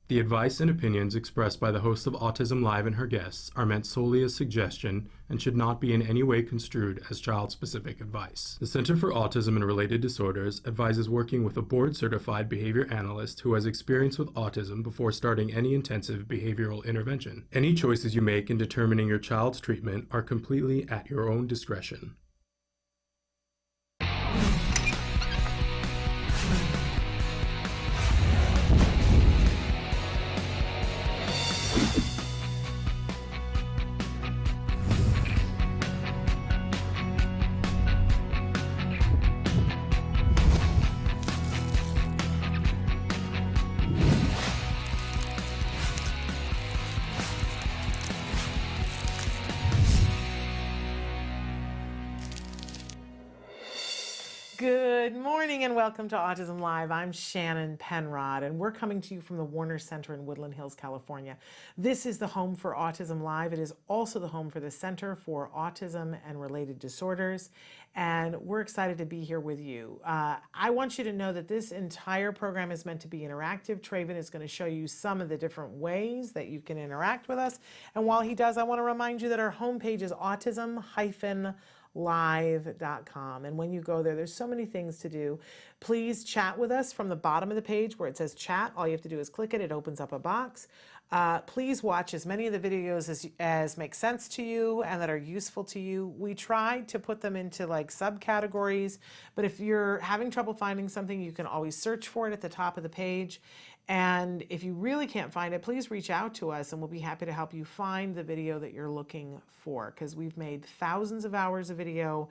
The advice and opinions expressed by the host of Autism Live and her guests are meant solely as suggestion and should not be in any way construed as child-specific advice. The Center for Autism and Related Disorders advises working with a board-certified behavior analyst who has experience with autism before starting any intensive behavioral intervention. Any choices you make in determining your child's treatment are completely at your own discretion. Good morning and welcome to Autism Live. I'm Shannon Penrod and we're coming to you from the Warner Center in Woodland Hills, California. This is the home for Autism Live. It is also the home for the Center for Autism and Related Disorders, and we're excited to be here with you. I want you to know that this entire program is meant to be interactive. Traven is going to show you some of the different ways that you can interact with us, and while he does, I want to remind you that our homepage is autism-live.com, and when you go there, there's so many things to do. Please chat with us from the bottom of the page where it says chat. All you have to do is click it. It opens up a box. Please watch as many of the videos as make sense to you and that are useful to you. We try to put them into like subcategories, but if you're having trouble finding something, you can always search for it at the top of the page. And if you really can't find it, please reach out to us and we'll be happy to help you find the video that you're looking for, because we've made thousands of hours of video.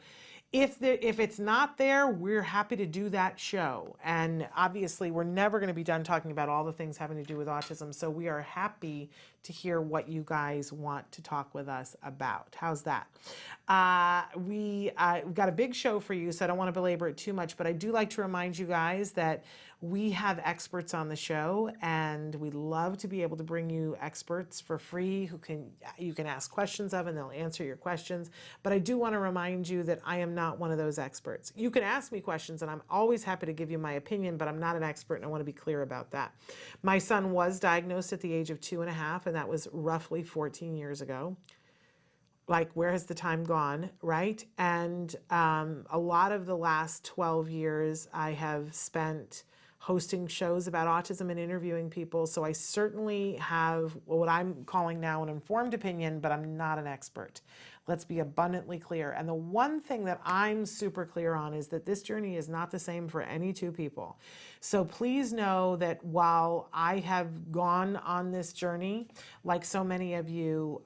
If it's not there, we're happy to do that show. And obviously, we're never going to be done talking about all the things having to do with autism. So we are happy to hear what you guys want to talk with us about. How's that? We've got a big show for you, so I don't want to belabor it too much, but I do like to remind you guys that we have experts on the show, and we love to be able to bring you experts for free who you can ask questions of, and they'll answer your questions. But I do want to remind you that I am not one of those experts. You can ask me questions, and I'm always happy to give you my opinion, but I'm not an expert, and I want to be clear about that. My son was diagnosed at the age of 2.5, and that was roughly 14 years ago. Like, where has the time gone, right? And a lot of the last 12 years I have spent hosting shows about autism and interviewing people. So I certainly have what I'm calling now an informed opinion, but I'm not an expert. Let's be abundantly clear. And the one thing that I'm super clear on is that this journey is not the same for any two people. So please know that while I have gone on this journey, like so many of you,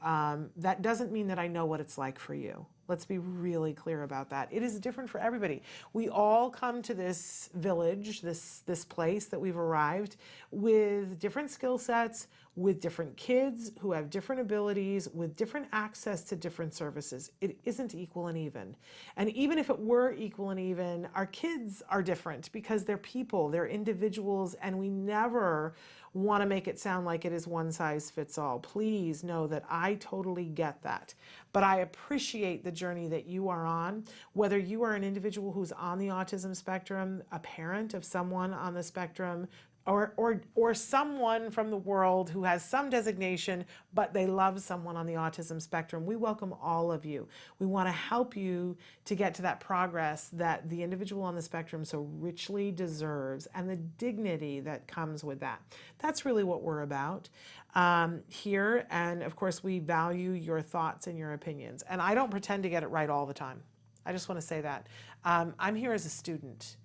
that doesn't mean that I know what it's like for you. Let's be really clear about that. It is different for everybody. We all come to this village, this place that we've arrived with different skill sets, with different kids who have different abilities, with different access to different services. It isn't equal and even. And even if it were equal and even, our kids are different because they're people, they're individuals, and we never want to make it sound like it is one size fits all. Please know that I totally get that. But I appreciate the journey that you are on, whether you are an individual who's on the autism spectrum, a parent of someone on the spectrum, or someone from the world who has some designation, but they love someone on the autism spectrum. We welcome all of you. We want to help you to get to that progress that the individual on the spectrum so richly deserves and the dignity that comes with that. That's really what we're about here. And of course, we value your thoughts and your opinions. And I don't pretend to get it right all the time. I just want to say that. I'm here as a student,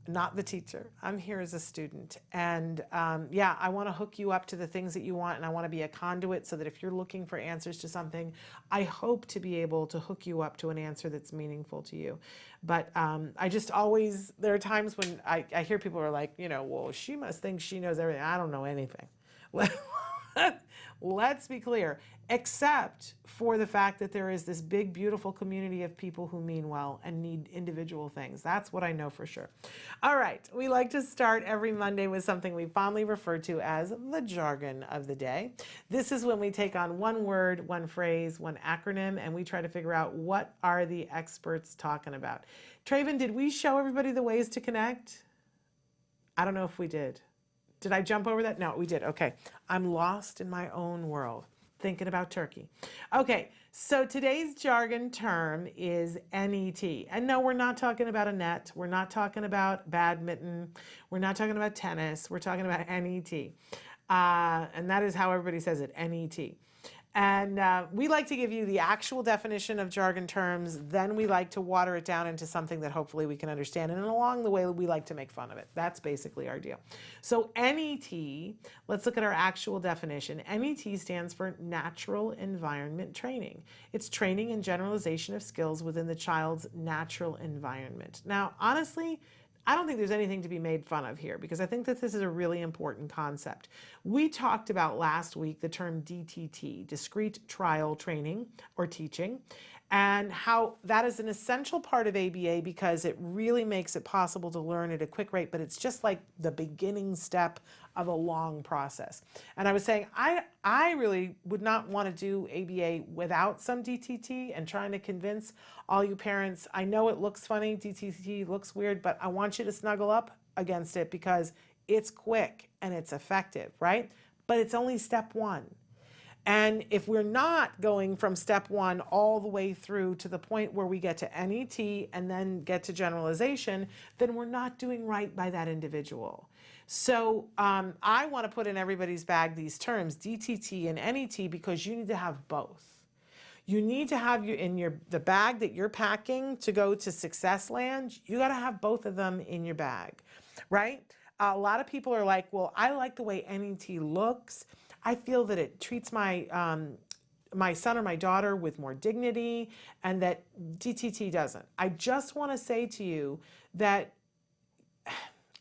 not the teacher. I'm here as a student. And yeah, I want to hook you up to the things that you want, and I want to be a conduit so that if you're looking for answers to something, I hope to be able to hook you up to an answer that's meaningful to you. But I just always, there are times when I hear people are like, well, she must think she knows everything. I don't know anything. Let's be clear, except for the fact that there is this big, beautiful community of people who mean well and need individual things. That's what I know for sure. All right, we like to start every Monday with something we fondly refer to as the jargon of the day. This is when we take on one word, one phrase, one acronym, and we try to figure out what are the experts talking about. Traven, did we show everybody the ways to connect? I don't know if we did. Did I jump over that? No, we did. Okay. I'm lost in my own world, thinking about turkey. Okay, so today's jargon term is NET. And no, we're not talking about a net. We're not talking about badminton. We're not talking about tennis. We're talking about NET. And that is how everybody says it, NET. And we like to give you the actual definition of jargon terms, then we like to water it down into something that hopefully we can understand. And along the way, we like to make fun of it. That's basically our deal. So NET, let's look at our actual definition. NET stands for Natural Environment Training. It's training and generalization of skills within the child's natural environment. Now, honestly, I don't think there's anything to be made fun of here because I think that this is a really important concept. We talked about last week the term DTT, discrete trial training or teaching, and how that is an essential part of ABA because it really makes it possible to learn at a quick rate, but it's just like the beginning step of a long process. And I was saying, I really would not want to do ABA without some DTT, and trying to convince all you parents, I know it looks funny, DTT looks weird, but I want you to snuggle up against it because it's quick and it's effective, right? But it's only step one. And if we're not going from step one all the way through to the point where we get to NET and then get to generalization, then we're not doing right by that individual. So I want to put in everybody's bag these terms, DTT and NET, because you need to have both. You need to have the bag that you're packing to go to success land. You got to have both of them in your bag, right? A lot of people are like, well, I like the way NET looks. I feel that it treats my son or my daughter with more dignity, and that DTT doesn't. I just want to say to you that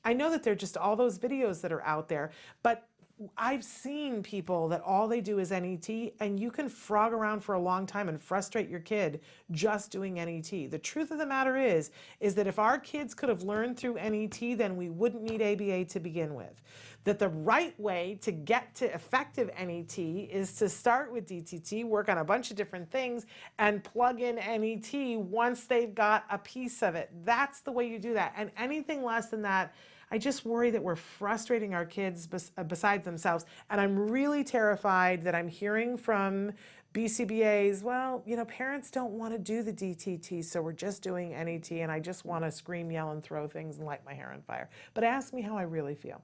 I know that there are just all those videos that are out there, but I've seen people that all they do is NET, and you can frog around for a long time and frustrate your kid just doing NET. The truth of the matter is that if our kids could have learned through NET, then we wouldn't need ABA to begin with. That the right way to get to effective NET is to start with DTT, work on a bunch of different things, and plug in NET once they've got a piece of it. That's the way you do that. And anything less than that, I just worry that we're frustrating our kids beside themselves. And I'm really terrified that I'm hearing from BCBAs, well, you know, parents don't want to do the DTT, so we're just doing NET, and I just want to scream, yell, and throw things and light my hair on fire. But ask me how I really feel.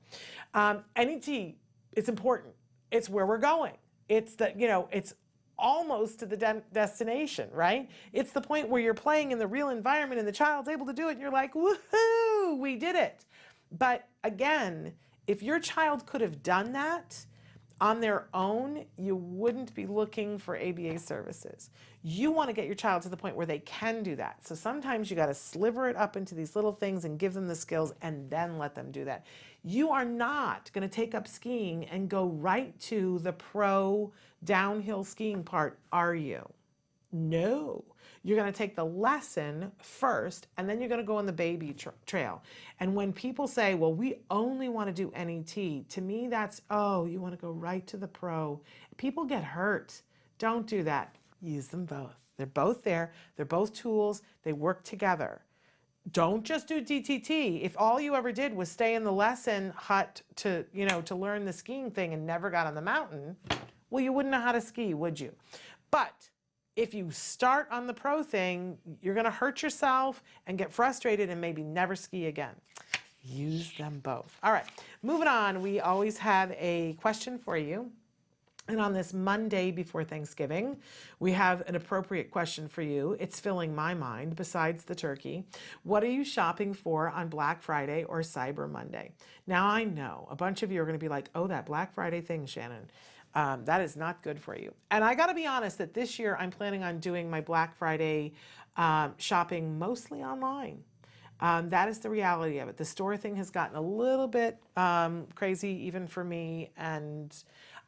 NET, it's important. It's where we're going. It's the, you know, it's almost to the destination, right? It's the point where you're playing in the real environment and the child's able to do it, and you're like, woohoo, we did it. But again, if your child could have done that on their own, you wouldn't be looking for ABA services. You want to get your child to the point where they can do that. So sometimes you got to sliver it up into these little things and give them the skills and then let them do that. You are not going to take up skiing and go right to the pro downhill skiing part, are you? No. You're going to take the lesson first, and then you're going to go on the baby trail. And when people say, well, we only want to do NET, to me that's, oh, you want to go right to the pro. People get hurt. Don't do that. Use them both. They're both there. They're both tools. They work together. Don't just do DTT. If all you ever did was stay in the lesson hut to learn the skiing thing and never got on the mountain, well, you wouldn't know how to ski, would you? But if you start on the pro thing, you're going to hurt yourself and get frustrated and maybe never ski again. Use them both. All right, moving on. We always have a question for you. And on this Monday before Thanksgiving, we have an appropriate question for you. It's filling my mind besides the turkey. What are you shopping for on Black Friday or Cyber Monday? Now I know a bunch of you are going to be like, oh, that Black Friday thing, Shannon. That is not good for you. And I got to be honest that this year I'm planning on doing my Black Friday shopping mostly online. That is the reality of it. The store thing has gotten a little bit crazy even for me. And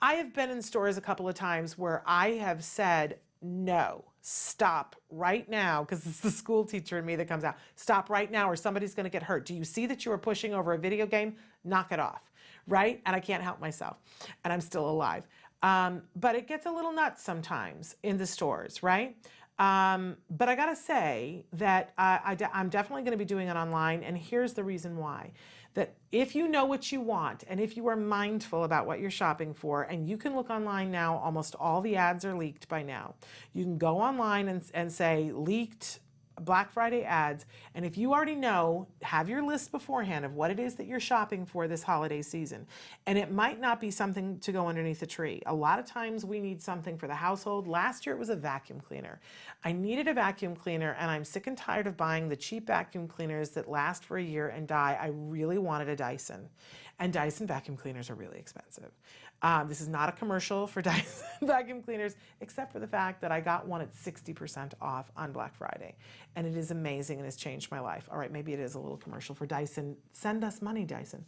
I have been in stores a couple of times where I have said, no, stop right now, because it's the school teacher in me that comes out. Stop right now or somebody's going to get hurt. Do you see that you are pushing over a video game? Knock it off. Right? And I can't help myself. And I'm still alive. But it gets a little nuts sometimes in the stores, right? But I gotta say that I'm definitely going to be doing it online, and here's the reason why. That if you know what you want, and if you are mindful about what you're shopping for, and you can look online now, almost all the ads are leaked by now. You can go online and say leaked Black Friday ads, and if you already know, have your list beforehand of what it is that you're shopping for this holiday season. And it might not be something to go underneath a tree. A lot of times we need something for the household. Last year it was a vacuum cleaner. I needed a vacuum cleaner, and I'm sick and tired of buying the cheap vacuum cleaners that last for a year and die. I really wanted a Dyson, and Dyson vacuum cleaners are really expensive. This is not a commercial for Dyson vacuum cleaners, except for the fact that I got one at 60% off on Black Friday. And it is amazing and has changed my life. All right, maybe it is a little commercial for Dyson. Send us money, Dyson.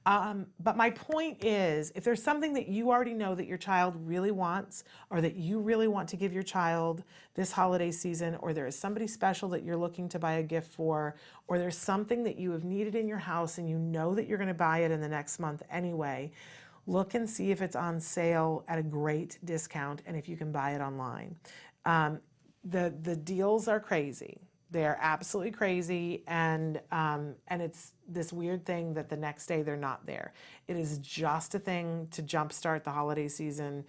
But my point is, if there's something that you already know that your child really wants, or that you really want to give your child this holiday season, or there is somebody special that you're looking to buy a gift for, or there's something that you have needed in your house and you know that you're going to buy it in the next month anyway, look and see if it's on sale at a great discount and if you can buy it online. The deals are crazy. They are absolutely crazy, and it's this weird thing that the next day they're not there. It is just a thing to jumpstart the holiday season.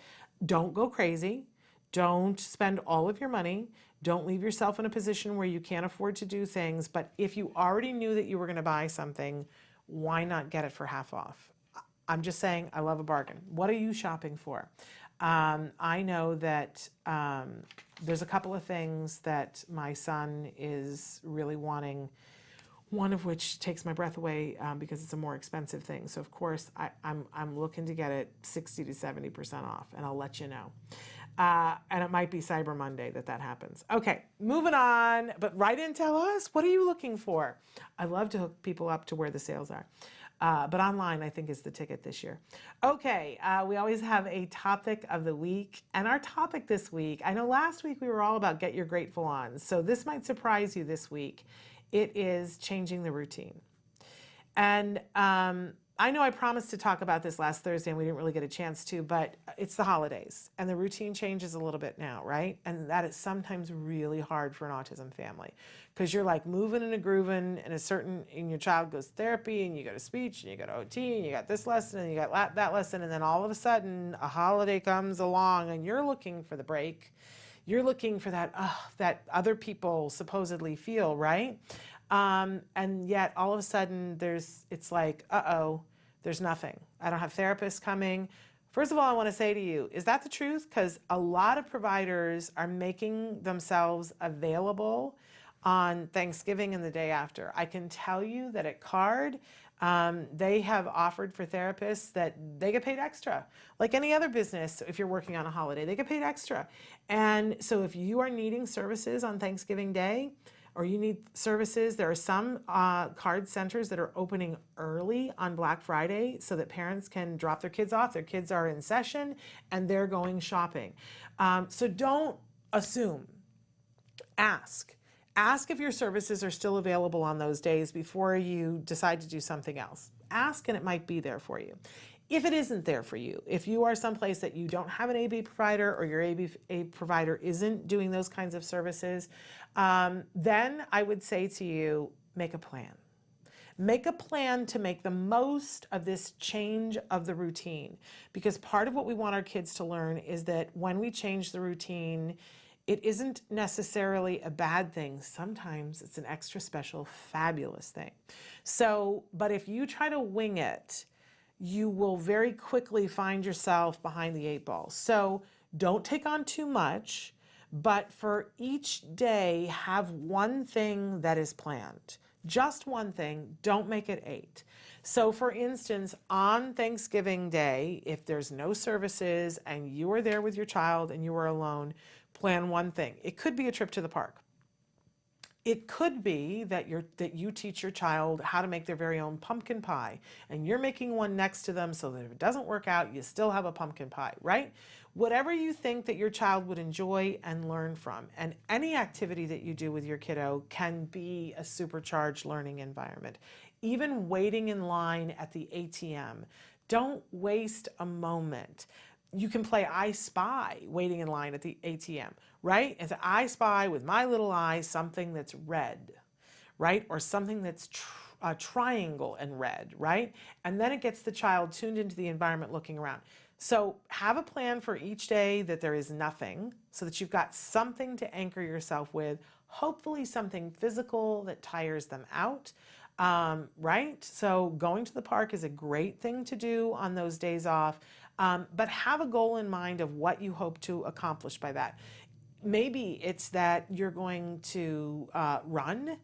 Don't go crazy. Don't spend all of your money. Don't leave yourself in a position where you can't afford to do things. But if you already knew that you were going to buy something, why not get it for half off? I'm just saying, I love a bargain. What are you shopping for? I know that there's a couple of things that my son is really wanting, one of which takes my breath away because it's a more expensive thing. So of course, I'm looking to get it 60 to 70% off, and I'll let you know. And it might be Cyber Monday that happens. Okay, moving on, but write in, tell us, what are you looking for? I love to hook people up to where the sales are. But online, I think, is the ticket this year. Okay, we always have a topic of the week. And our topic this week, I know last week we were all about get your grateful on. So this might surprise you this week. It is changing the routine. And I know I promised to talk about this last Thursday and we didn't really get a chance to, but it's the holidays and the routine changes a little bit now, right? And that is sometimes really hard for an autism family because you're like moving and a grooving and your child goes to therapy and you go to speech and you go to OT and you got this lesson and you got that lesson, and then all of a sudden a holiday comes along and you're looking for the break. You're looking for that other people supposedly feel, right? And yet all of a sudden it's like, there's nothing. I don't have therapists coming. First of all, I want to say to you, is that the truth? Because a lot of providers are making themselves available on Thanksgiving and the day after. I can tell you that at CARD, they have offered for therapists that they get paid extra. Like any other business, if you're working on a holiday, they get paid extra. And so if you are needing services on Thanksgiving Day, or you need services, there are some CARD centers that are opening early on Black Friday so that parents can drop their kids off. Their kids are in session and they're going shopping. So don't assume. Ask. Ask if your services are still available on those days before you decide to do something else. Ask and it might be there for you. If it isn't there for you, if you are someplace that you don't have an AB provider or your AB provider isn't doing those kinds of services, then I would say to you, make a plan. Make a plan to make the most of this change of the routine. Because part of what we want our kids to learn is that when we change the routine, it isn't necessarily a bad thing. Sometimes it's an extra special, fabulous thing. So, but if you try to wing it, you will very quickly find yourself behind the 8 ball. So don't take on too much, but for each day, have one thing that is planned. Just one thing, don't make it 8. So for instance, on Thanksgiving Day, if there's no services and you are there with your child and you are alone, plan one thing. It could be a trip to the park. It could be that you teach your child how to make their very own pumpkin pie, and you're making one next to them so that if it doesn't work out, you still have a pumpkin pie, right? Whatever you think that your child would enjoy and learn from, and any activity that you do with your kiddo can be a supercharged learning environment. Even waiting in line at the ATM, don't waste a moment. you can play I Spy waiting in line at the ATM, right? And so I spy with my little eye something that's red, right? Or something that's a triangle and red, right? And then it gets the child tuned into the environment looking around. So have a plan for each day that there is nothing, so that you've got something to anchor yourself with, hopefully something physical that tires them out, right? So going to the park is a great thing to do on those days off, but have a goal in mind of what you hope to accomplish by that. Maybe it's that you're going to run,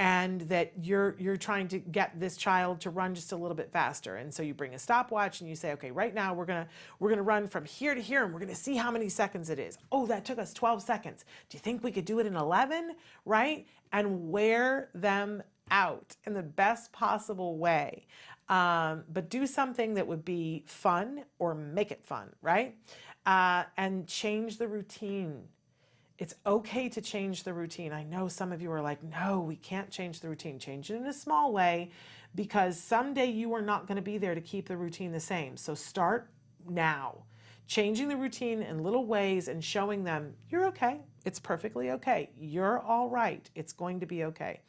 and that you're trying to get this child to run just a little bit faster. And so you bring a stopwatch and you say, okay, right now we're gonna run from here to here, and we're gonna see how many seconds it is. Oh, that took us 12 seconds. Do you think we could do it in 11, right? And wear them out in the best possible way. But do something that would be fun, or make it fun, right? And change the routine. It's okay to change the routine. I know some of you are like, no, we can't change the routine. Change it in a small way, because someday you are not going to be there to keep the routine the same. So start now. Changing the routine in little ways and showing them you're okay. It's perfectly okay. You're all right. It's going to be okay.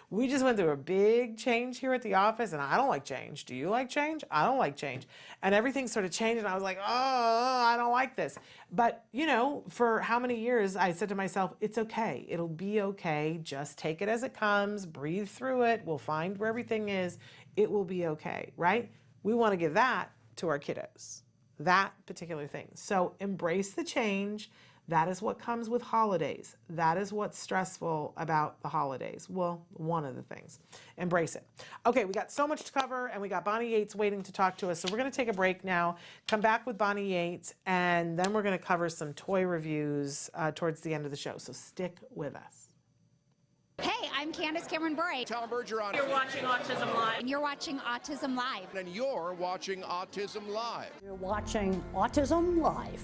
We just went through a big change here at the office, and I don't like change. Do you like change? I don't like change. And everything sort of changed, and I was like, oh, I don't like this. But, you know, for how many years I said to myself, it's okay. It'll be okay. Just take it as it comes. Breathe through it. We'll find where everything is. It will be okay, right? We want to give that to our kiddos, that particular thing. So embrace the change. That is what comes with holidays. That is what's stressful about the holidays. Well, one of the things. Embrace it. Okay, we got so much to cover, and we got Bonnie Yates waiting to talk to us. So we're going to take a break now, come back with Bonnie Yates, and then we're going to cover some toy reviews towards the end of the show. So stick with us. Hey, I'm Candace Cameron Bray. Tom Bergeron. You're watching Autism Live. And you're watching Autism Live. And you're watching Autism Live. You're watching Autism Live.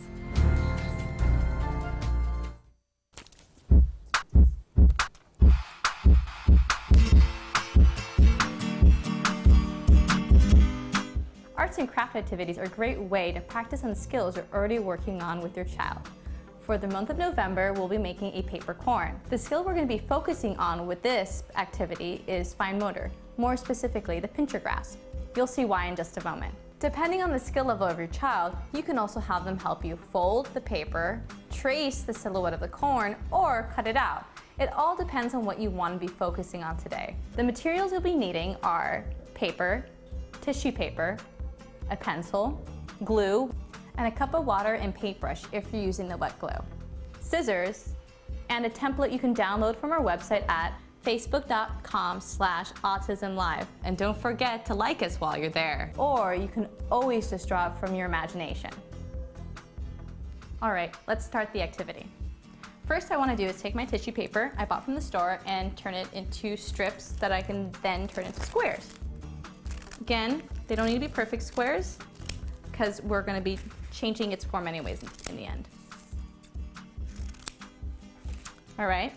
Arts and craft activities are a great way to practice on skills you're already working on with your child. For the month of November, we'll be making a paper corn. The skill we're going to be focusing on with this activity is fine motor, more specifically the pincher grasp. You'll see why in just a moment. Depending on the skill level of your child, you can also have them help you fold the paper, trace the silhouette of the corn, or cut it out. It all depends on what you want to be focusing on today. The materials you'll be needing are paper, tissue paper, a pencil, glue, and a cup of water and paintbrush if you're using the wet glue, scissors, and a template you can download from our website at facebook.com/autismlive. And don't forget to like us while you're there. Or you can always just draw it from your imagination. All right, let's start the activity. First I want to do is take my tissue paper I bought from the store and turn it into strips that I can then turn into squares. Again, they don't need to be perfect squares because we're going to be changing its form anyways in the end. All right,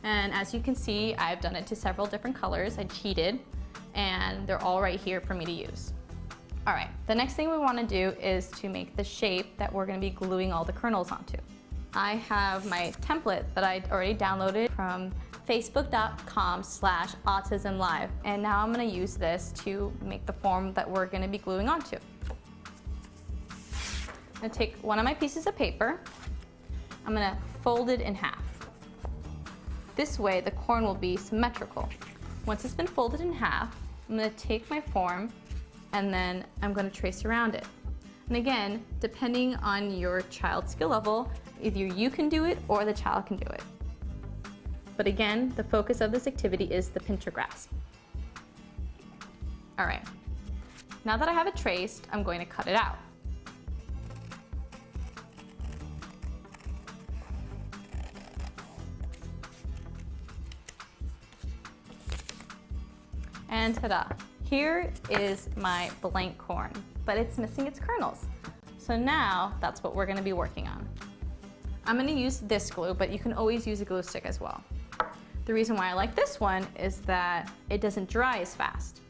and as you can see, I've done it to several different colors. I cheated, and they're all right here for me to use. All right, the next thing we want to do is to make the shape that we're going to be gluing all the kernels onto. I have my template that I already downloaded from facebook.com/autismlive, and now I'm going to use this to make the form that we're going to be gluing onto. I'm going to take one of my pieces of paper, I'm going to fold it in half. This way the corn will be symmetrical. Once it's been folded in half, I'm going to take my form and then I'm going to trace around it. And again, depending on your child's skill level, either you can do it or the child can do it. But again, the focus of this activity is the pincher grasp. All right, now that I have it traced, I'm going to cut it out. And ta-da! Here is my blank corn, but it's missing its kernels. So now that's what we're going to be working on. I'm going to use this glue, but you can always use a glue stick as well. The reason why I like this one is that it doesn't dry as fast. So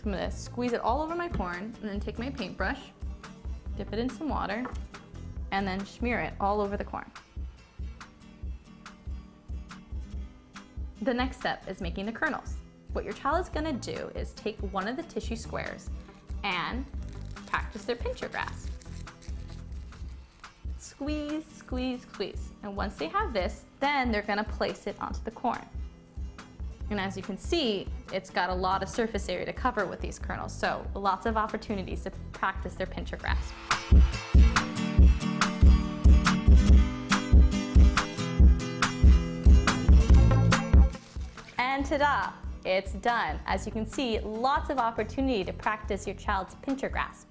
I'm going to squeeze it all over my corn and then take my paintbrush, Dip it in some water and then smear it all over the corn. The next step is making the kernels. What your child is gonna do is take one of the tissue squares and practice their pincher grasp. Squeeze, squeeze, squeeze. And once they have this, then they're gonna place it onto the corn. And as you can see, it's got a lot of surface area to cover with these kernels, so lots of opportunities to practice their pincher grasp. And ta-da, it's done. As you can see, lots of opportunity to practice your child's pincher grasp.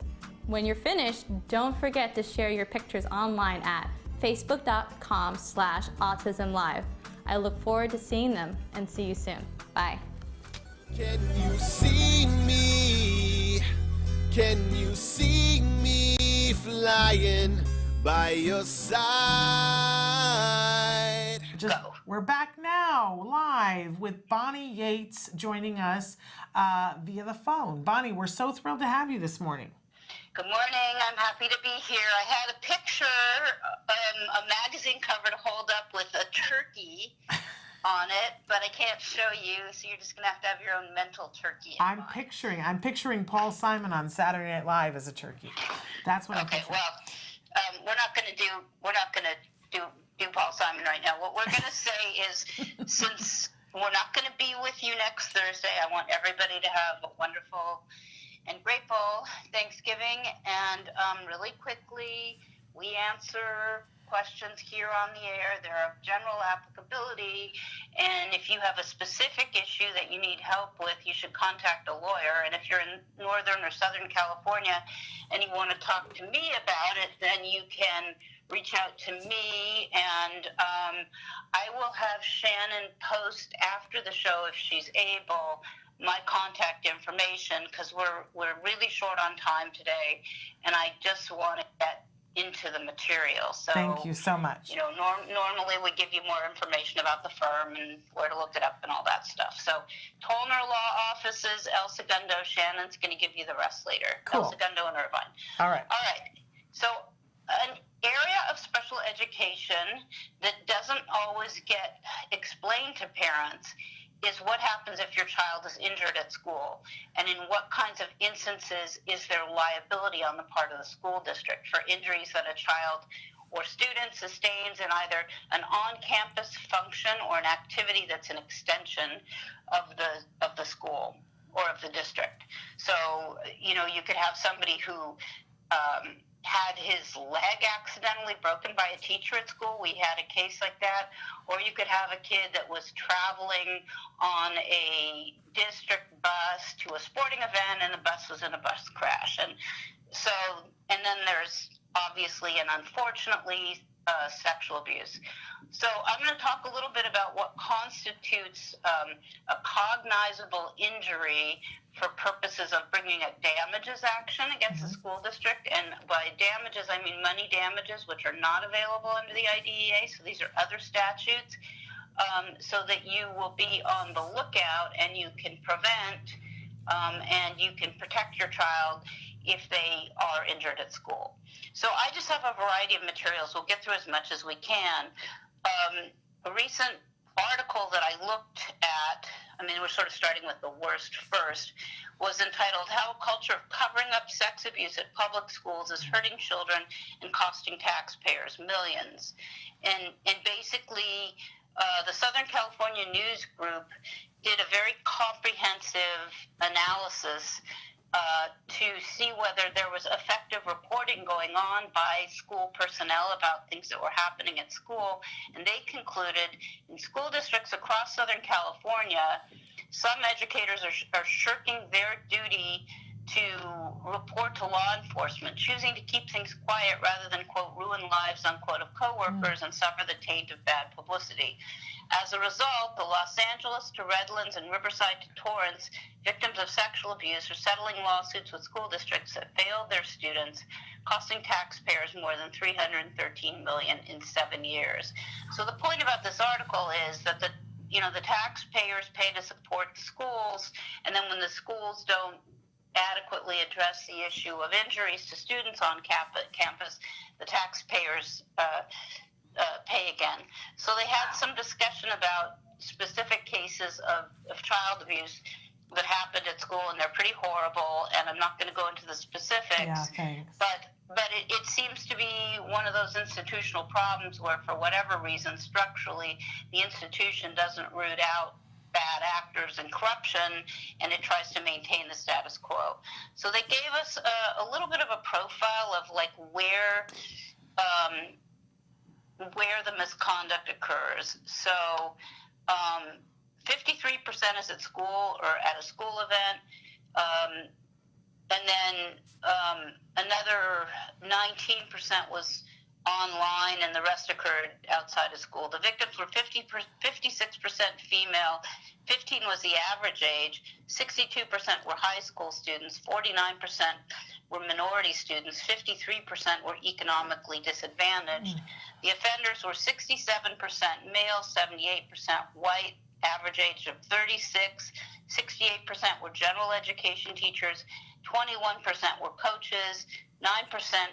When you're finished, don't forget to share your pictures online at facebook.com/autism-live. I look forward to seeing them and see you soon. Bye. Can you see me? Can you see me flying by your side? We're back now, live with Bonnie Yates joining us via the phone. Bonnie, we're so thrilled to have you this morning. Good morning. I'm happy to be here. I had a picture, a magazine cover to hold up with a turkey on it, but I can't show you, so you're just going to have your own mental turkey. I'm picturing Paul Simon on Saturday Night Live as a turkey. That's what I'm picturing. Well, we're not going to do Paul Simon right now. What we're going to say is, since we're not going to be with you next Thursday, I want everybody to have a wonderful and grateful Thanksgiving. And really quickly, we answer questions here on the air. They're of general applicability, and if you have a specific issue that you need help with, you should contact a lawyer. And if you're in Northern or Southern California and you want to talk to me about it, then you can reach out to me, and I will have Shannon post after the show, if she's able, my contact information, because we're really short on time today, and I just want to get into the material. So thank you so much. You know, normally we give you more information about the firm and where to look it up and all that stuff. So Tollner Law Offices, El Segundo. Shannon's going to give you the rest later. Cool. El Segundo and Irvine. All right. So an area of special education that doesn't always get explained to parents is what happens if your child is injured at school, and in what kinds of instances is there liability on the part of the school district for injuries that a child or student sustains in either an on-campus function or an activity that's an extension of the school or of the district. So, you know, you could have somebody who had his leg accidentally broken by a teacher at school. We had a case like that. Or you could have a kid that was traveling on a district bus to a sporting event and the bus was in a bus crash. And so, and then there's obviously and unfortunately sexual abuse. So I'm going to talk a little bit about what constitutes a cognizable injury for purposes of bringing a damages action against the school district. And by damages, I mean money damages, which are not available under the IDEA. So these are other statutes, so that you will be on the lookout and you can prevent and you can protect your child if they are injured at school. So I just have a variety of materials. We'll get through as much as we can. A recent article that I looked at, I mean, we're sort of starting with the worst first, was entitled How a Culture of Covering Up Sex Abuse at Public Schools is Hurting Children and Costing Taxpayers Millions. And basically, the Southern California News Group did a very comprehensive analysis to see whether there was effective reporting going on by school personnel about things that were happening at school. And they concluded in school districts across Southern California, some educators are shirking their duty to report to law enforcement, choosing to keep things quiet rather than, quote, ruin lives, unquote, of coworkers and suffer the taint of bad publicity. As a result, the Los Angeles to Redlands and Riverside to Torrance victims of sexual abuse are settling lawsuits with school districts that failed their students, costing taxpayers more than $313 million in 7 years. So the point about this article is that the taxpayers pay to support the schools, and then when the schools don't adequately address the issue of injuries to students on campus, the taxpayers pay again. So they had some discussion about specific cases of child abuse that happened at school, and they're pretty horrible, and I'm not going to go into the specifics. Yeah, thanks. But it seems to be one of those institutional problems where, for whatever reason, structurally, the institution doesn't root out bad actors and corruption, and it tries to maintain the status quo. So they gave us a little bit of a profile of like where the misconduct occurs. So 53% is at school or at a school event, and then another 19% was online, and the rest occurred outside of school. The victims were 56% female, 15 was the average age, 62% were high school students, 49% were minority students, 53% were economically disadvantaged. The offenders were 67% male, 78% white, average age of 36, 68% were general education teachers, 21% were coaches, 9%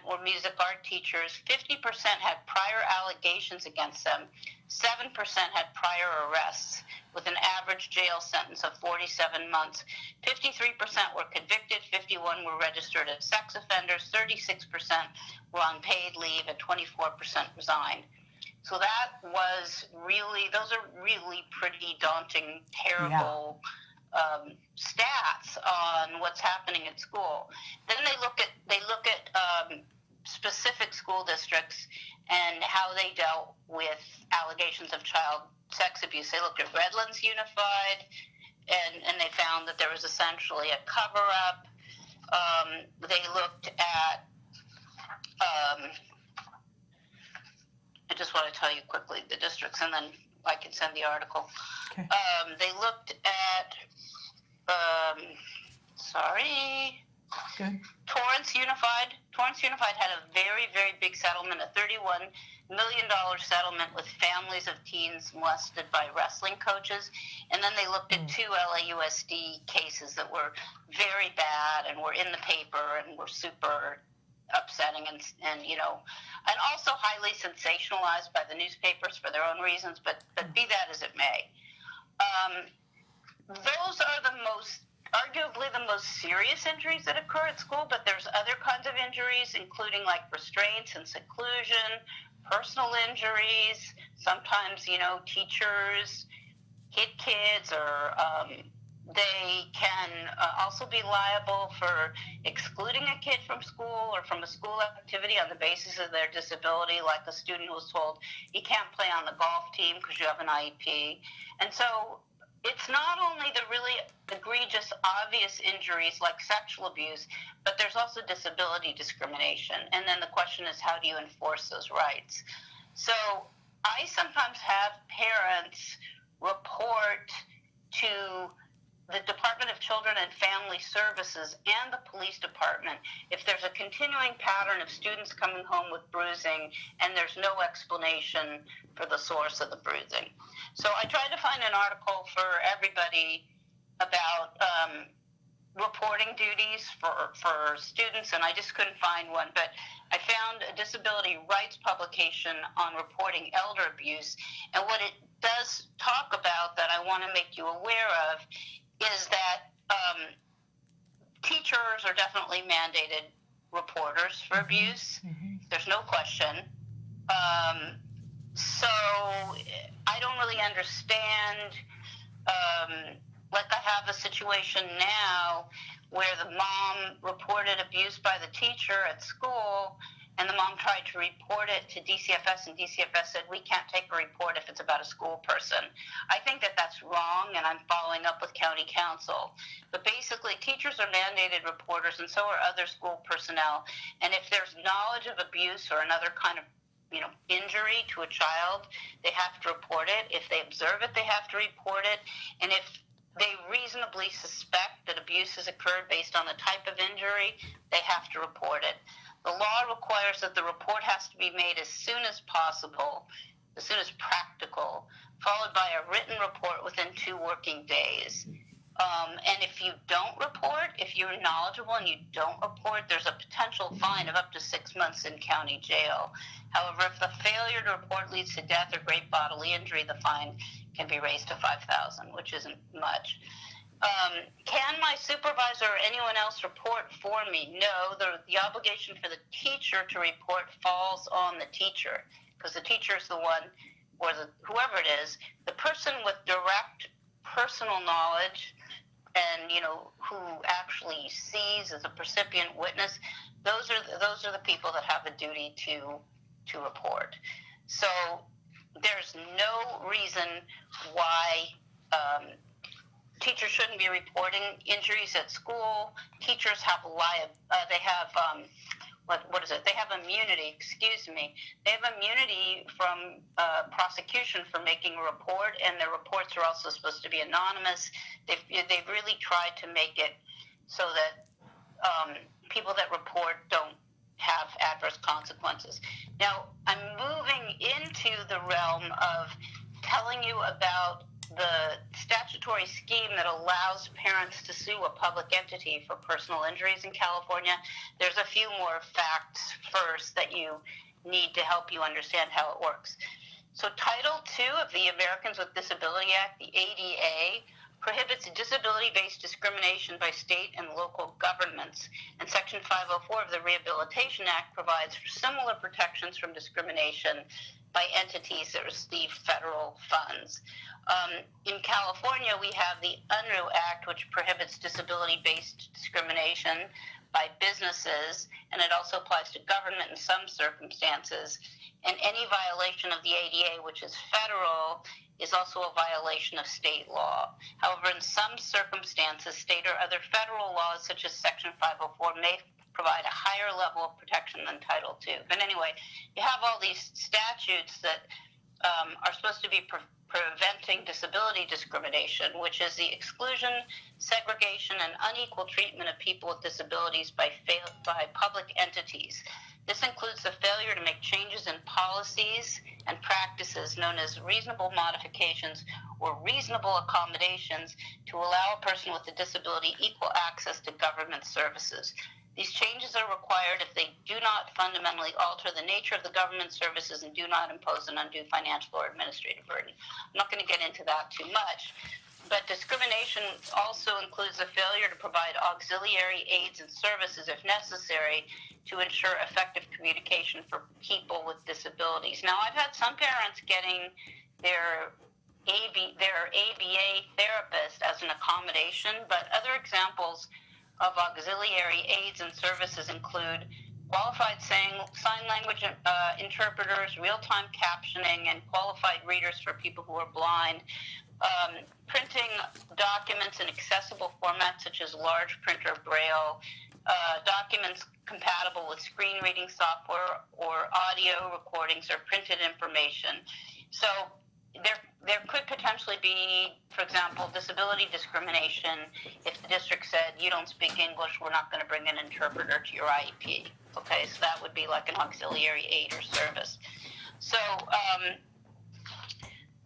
were music art teachers, 50% had prior allegations against them, 7% had prior arrests with an average jail sentence of 47 months, 53% were convicted, 51% were registered as sex offenders, 36% were on paid leave, and 24% resigned. So that was really, those are really pretty daunting, terrible stats on what's happening at school. Then they look at specific school districts and how they dealt with allegations of child sex abuse. They looked at Redlands Unified, and they found that there was essentially a cover-up. They looked at, I just want to tell you quickly the districts, and then I can send the article. Okay. They looked at, Good. Torrance Unified. Torrance Unified had a very, very big settlement, a $31 million settlement with families of teens molested by wrestling coaches. And then they looked at two LAUSD cases that were very bad and were in the paper and were super upsetting and also highly sensationalized by the newspapers for their own reasons, but be that as it may. Those are arguably the most serious injuries that occur at school, but there's other kinds of injuries, including like restraints and seclusion, personal injuries. Sometimes, teachers hit kids, or they can also be liable for excluding a kid from school or from a school activity on the basis of their disability, like a student who was told, you can't play on the golf team because you have an IEP. And so it's not only the really egregious, obvious injuries like sexual abuse, but there's also disability discrimination. And then the question is, how do you enforce those rights? So I sometimes have parents report to the Department of Children and Family Services and the police department if there's a continuing pattern of students coming home with bruising and there's no explanation for the source of the bruising. So I tried to find an article for everybody about reporting duties for students, and I just couldn't find one. But I found a disability rights publication on reporting elder abuse, and what it does talk about that I want to make you aware of is that teachers are definitely mandated reporters for abuse. There's no question. So I don't really understand, like I have a situation now where the mom reported abuse by the teacher at school, and the mom tried to report it to DCFS, and DCFS said, we can't take a report if it's about a school person. I think that that's wrong, and I'm following up with county council. But basically, teachers are mandated reporters, and so are other school personnel. And if there's knowledge of abuse or another kind of injury to a child, they have to report it. If they observe it, they have to report it. And if they reasonably suspect that abuse has occurred based on the type of injury, they have to report it. The law requires that the report has to be made as soon as possible, as soon as practical, followed by a written report within 2 working days. And if you don't report, if if you're knowledgeable and you don't report, there's a potential fine of up to 6 months in county jail. However, if the failure to report leads to death or great bodily injury, the fine can be raised to $5,000, which isn't much. Can my supervisor or anyone else report for me? No, the obligation for the teacher to report falls on the teacher, because the teacher is the one, or whoever it is, the person with direct personal knowledge and, you know, who actually sees as a percipient witness, those are the people that have a duty to report. So there's no reason why teachers shouldn't be reporting injuries at school. Teachers have They have immunity. Excuse me. They have immunity from prosecution for making a report, and their reports are also supposed to be anonymous. They've really tried to make it so that people that report don't have adverse consequences. Now, I'm moving into the realm of telling you about the statutory scheme that allows parents to sue a public entity for personal injuries in California. There's a few more facts first that you need to help you understand how it works. So Title II of the Americans with Disability Act, the ADA, prohibits disability-based discrimination by state and local governments, and Section 504 of the Rehabilitation Act provides for similar protections from discrimination by entities that receive federal funds. In California, we have the Unruh Act, which prohibits disability-based discrimination by businesses, and it also applies to government in some circumstances. And any violation of the ADA, which is federal, is also a violation of state law. However, in some circumstances, state or other federal laws, such as Section 504, may provide a higher level of protection than Title II. But anyway, you have all these statutes that are supposed to be preventing disability discrimination, which is the exclusion, segregation, and unequal treatment of people with disabilities by public entities. This includes the failure to make changes in policies and practices known as reasonable modifications or reasonable accommodations to allow a person with a disability equal access to government services. These changes are required if they do not fundamentally alter the nature of the government services and do not impose an undue financial or administrative burden. I'm not going to get into that too much, but discrimination also includes the failure to provide auxiliary aids and services if necessary to ensure effective communication for people with disabilities. Now, I've had some parents getting their ABA therapist as an accommodation, but other examples of auxiliary aids and services include qualified sign language interpreters, real-time captioning, and qualified readers for people who are blind, printing documents in accessible formats such as large print or braille, documents compatible with screen reading software or audio recordings or printed information. So there could potentially be, for example, disability discrimination if the district said, you don't speak English, we're not going to bring an interpreter to your IEP. Okay, so that would be like an auxiliary aid or service. So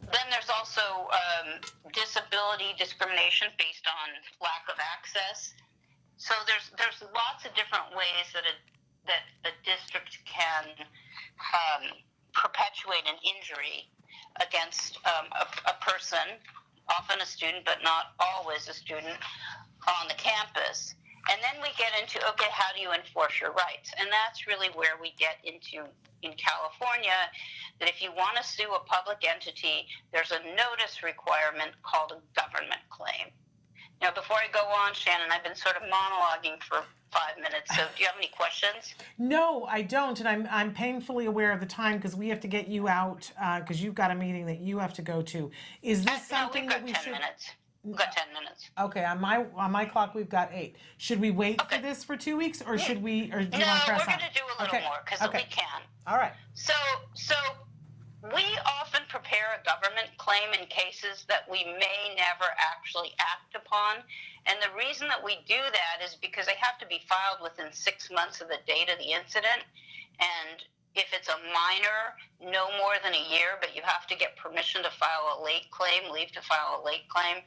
then there's also disability discrimination based on lack of access. So there's lots of different ways that a district can perpetuate an injury against a person, often a student, but not always a student, on the campus. And then we get into, okay, how do you enforce your rights? And that's really where we get into, in California, that if you want to sue a public entity, there's a notice requirement called a government claim. Now, before I go on, Shannon, I've been sort of monologuing for 5 minutes, so do you have any questions? No, I don't, and I'm painfully aware of the time because we have to get you out because you've got a meeting that you have to go to. Is this something that we should? We've got 10 minutes. Okay, on my clock we've got 8. Should we wait for this for 2 weeks, or should we? Or do you want to press on? No, we're going to do a little more because we can. All right. So we often prepare a government claim in cases that we may never actually act upon. And the reason that we do that is because they have to be filed within 6 months of the date of the incident. And if it's a minor, no more than a year, but you have to get permission to file a late claim, leave to file a late claim.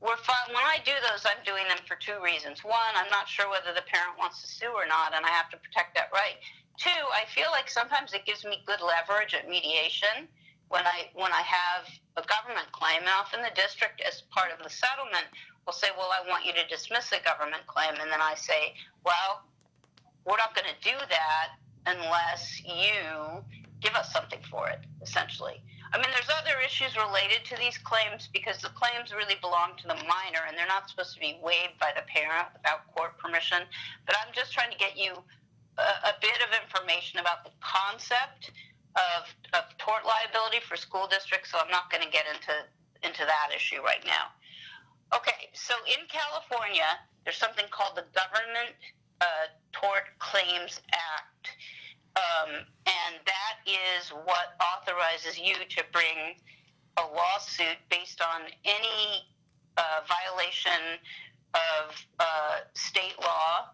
When I do those, I'm doing them for two reasons. One, I'm not sure whether the parent wants to sue or not, and I have to protect that right. Two, I feel like sometimes it gives me good leverage at mediation when I have a government claim. And often the district, as part of the settlement, will say, well, I want you to dismiss the government claim. And then I say, well, we're not going to do that unless you give us something for it, essentially. I mean, there's other issues related to these claims because the claims really belong to the minor and they're not supposed to be waived by the parent without court permission. But I'm just trying to get you a bit of information about the concept of tort liability for school districts, so I'm not going to get into that issue right now. Okay, so in California, there's something called the Government Tort Claims Act. And that is what authorizes you to bring a lawsuit based on any violation of state law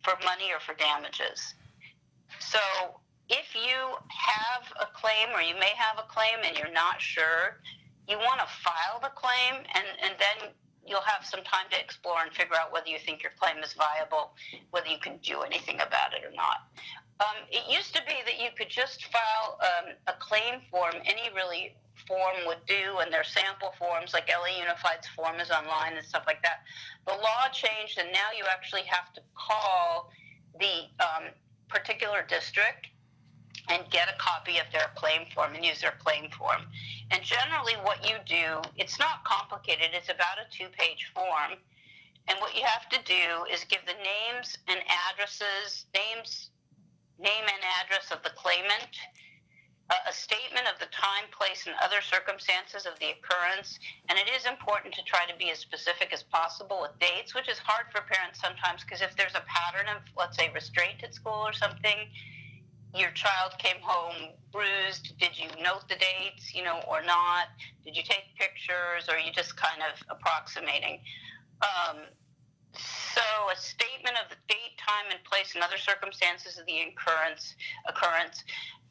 for money or for damages. So if you have a claim or you may have a claim and you're not sure, you want to file the claim and then you'll have some time to explore and figure out whether you think your claim is viable, whether you can do anything about it or not. It used to be that you could just file a claim form, any really form would do, and their sample forms, like LA Unified's form is online and stuff like that. The law changed, and now you actually have to call the particular district and get a copy of their claim form and use their claim form. And generally what you do, it's not complicated, it's about a 2-page form. And what you have to do is give the names and addresses, name and address of the claimant, a statement of the time, place, and other circumstances of the occurrence. And it is important to try to be as specific as possible with dates, which is hard for parents sometimes because if there's a pattern of, let's say, restraint at school or something, your child came home bruised, did you note the dates, or not? Did you take pictures, or are you just kind of approximating? So a statement of the date, time, and place and other circumstances of the occurrence,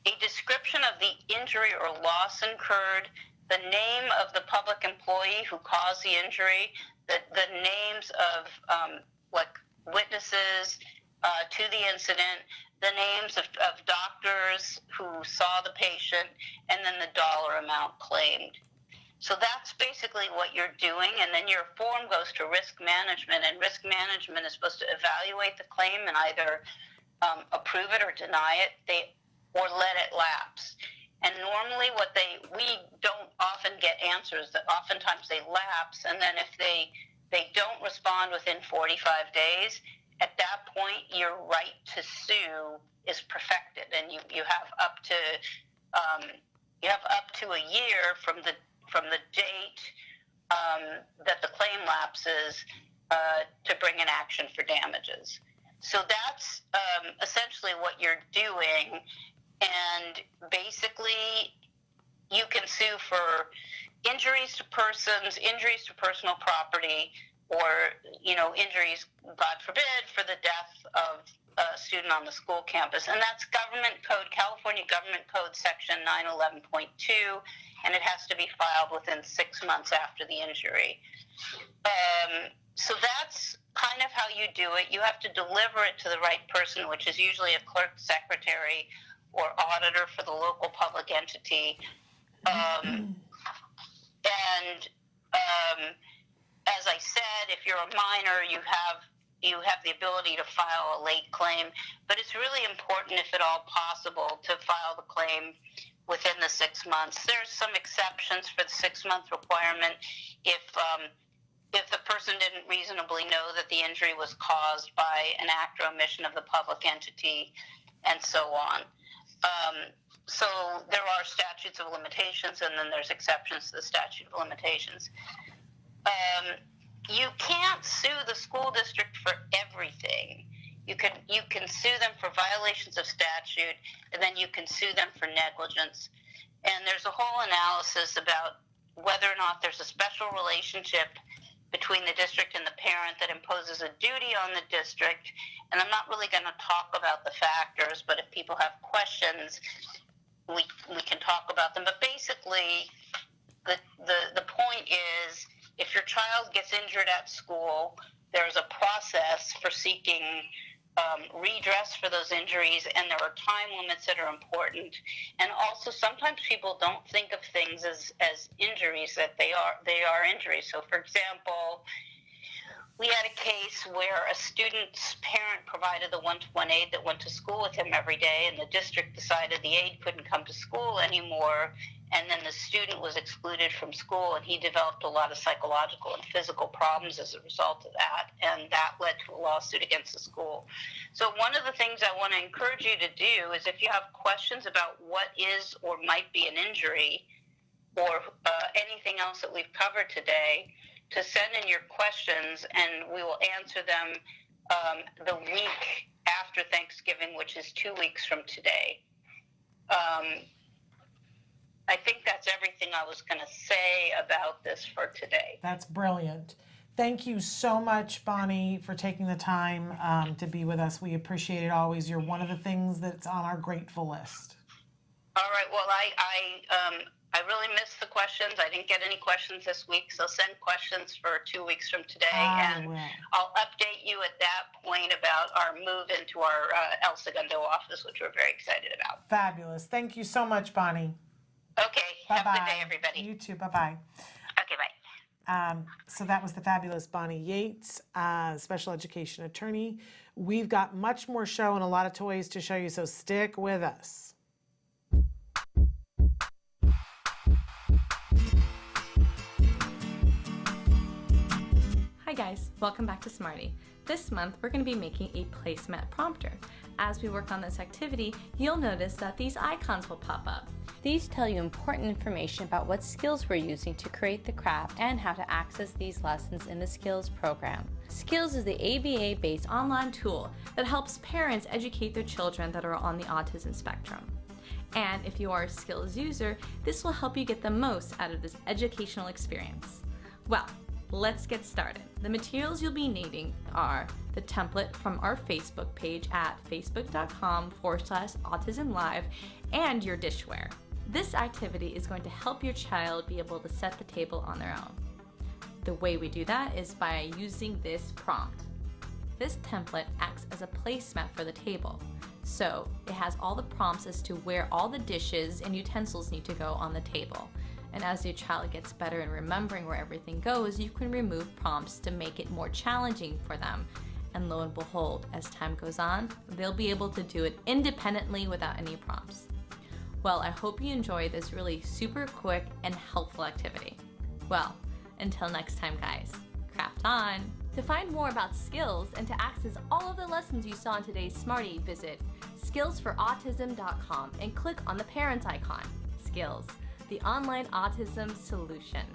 a description of the injury or loss incurred, the name of the public employee who caused the injury, the names of witnesses to the incident, the names of doctors who saw the patient, and then the dollar amount claimed. So that's basically what you're doing, and then your form goes to risk management, and risk management is supposed to evaluate the claim and either approve it or deny it, or let it lapse. And normally we don't often get answers. That oftentimes they lapse, and then if they don't respond within 45 days, at that point your right to sue is perfected, and you have up to a year from the date that the claim lapses to bring an action for damages. So that's essentially what you're doing, and basically you can sue for injuries to persons, injuries to personal property, or injuries, God forbid, for the death of a student on the school campus. And that's Government Code, California Government Code Section 911.2, and it has to be filed within 6 months after the injury. So that's kind of how you do it. You have to deliver it to the right person, which is usually a clerk, secretary, or auditor for the local public entity. As I said, if you're a minor, you have the ability to file a late claim, but it's really important, if at all possible, to file the claim within the 6 months. There's some exceptions for the 6-month requirement if the person didn't reasonably know that the injury was caused by an act or omission of the public entity, and so on. So there are statutes of limitations, and then there's exceptions to the statute of limitations. You can't sue the school district for everything. You can sue them for violations of statute, and then you can sue them for negligence. And there's a whole analysis about whether or not there's a special relationship between the district and the parent that imposes a duty on the district. And I'm not really going to talk about the factors, but if people have questions, we can talk about them. But basically, the point is if your child gets injured at school, there's a process for seeking redress for those injuries, and there are time limits that are important. And also, sometimes people don't think of things as injuries that they are injuries. So, for example, we had a case where a student's parent provided the one-to-one aide that went to school with him every day, and the district decided the aide couldn't come to school anymore, and then the student was excluded from school, and he developed a lot of psychological and physical problems as a result of that, and that led to a lawsuit against the school. So one of the things I want to encourage you to do is, if you have questions about what is or might be an injury, or anything else that we've covered today, to send in your questions, and we will answer them the week after Thanksgiving, which is 2 weeks from today. I think that's everything I was going to say about this for today. That's brilliant. Thank you so much, Bonnie, for taking the time to be with us. We appreciate it always. You're one of the things that's on our grateful list. All right. Well, I really missed the questions. I didn't get any questions this week, so send questions for 2 weeks from today, and I'll update you at that point about our move into our El Segundo office, which we're very excited about. Fabulous. Thank you so much, Bonnie. Okay. Bye-bye. Have a good day, everybody. You too. Bye-bye. Okay, bye. So that was the fabulous Bonnie Yates, special education attorney. We've got much more show and a lot of toys to show you, so stick with us. Hi guys, welcome back to Smarty. This month we're going to be making a placemat prompter. As we work on this activity, you'll notice that these icons will pop up. These tell you important information about what skills we're using to create the craft and how to access these lessons in the Skills program. Skills is the ABA-based online tool that helps parents educate their children that are on the autism spectrum. And if you are a Skills user, this will help you get the most out of this educational experience. Well, let's get started. The materials you'll be needing are the template from our Facebook page at facebook.com/autism-live and your dishware. This activity is going to help your child be able to set the table on their own. The way we do that is by using this prompt. This template acts as a placemat for the table. So it has all the prompts as to where all the dishes and utensils need to go on the table. And as your child gets better in remembering where everything goes, you can remove prompts to make it more challenging for them. And lo and behold, as time goes on, they'll be able to do it independently without any prompts. Well, I hope you enjoy this really super quick and helpful activity. Well, until next time guys, craft on! To find more about Skills and to access all of the lessons you saw in today's Smarty, visit skillsforautism.com and click on the parents icon. Skills, the online autism solution.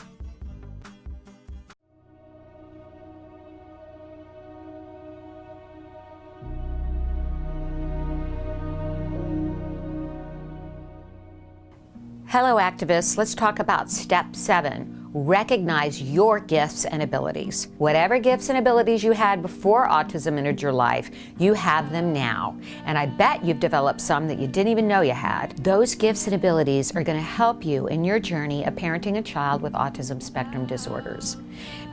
Hello activists, let's talk about step 7. Recognize your gifts and abilities. Whatever gifts and abilities you had before autism entered your life, you have them now. And I bet you've developed some that you didn't even know you had. Those gifts and abilities are going to help you in your journey of parenting a child with autism spectrum disorders.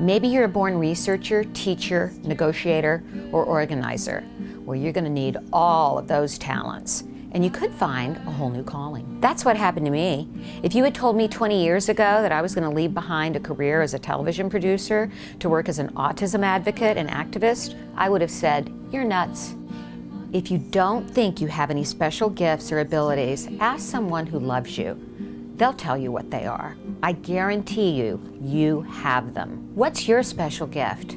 Maybe you're a born researcher, teacher, negotiator, or organizer. Well, you're going to need all of those talents. And you could find a whole new calling. That's what happened to me. If you had told me 20 years ago that I was going to leave behind a career as a television producer to work as an autism advocate and activist, I would have said, you're nuts. If you don't think you have any special gifts or abilities, ask someone who loves you. They'll tell you what they are. I guarantee you, you have them. What's your special gift?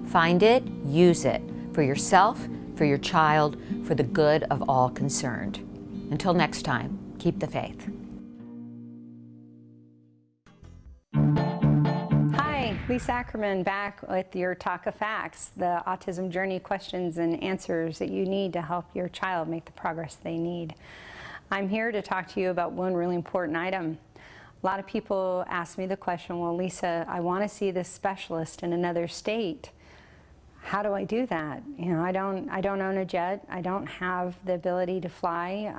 Find it, use it, for yourself, for your child, for the good of all concerned. Until next time, keep the faith. Hi, Lisa Ackerman back with your Talk of Facts, the autism journey questions and answers that you need to help your child make the progress they need. I'm here to talk to you about one really important item. A lot of people ask me the question, well, Lisa, I want to see this specialist in another state. How do I do that? You know, I don't own a jet. I don't have the ability to fly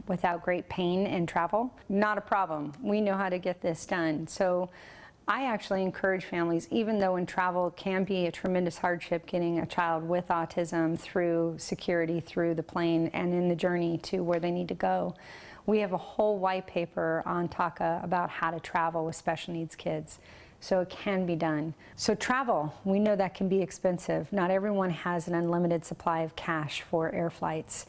without great pain and travel. Not a problem. We know how to get this done. So I actually encourage families, even though in travel can be a tremendous hardship getting a child with autism through security, through the plane, and in the journey to where they need to go. We have a whole white paper on TACA about how to travel with special needs kids. So it can be done. So travel, we know that can be expensive. Not everyone has an unlimited supply of cash for air flights.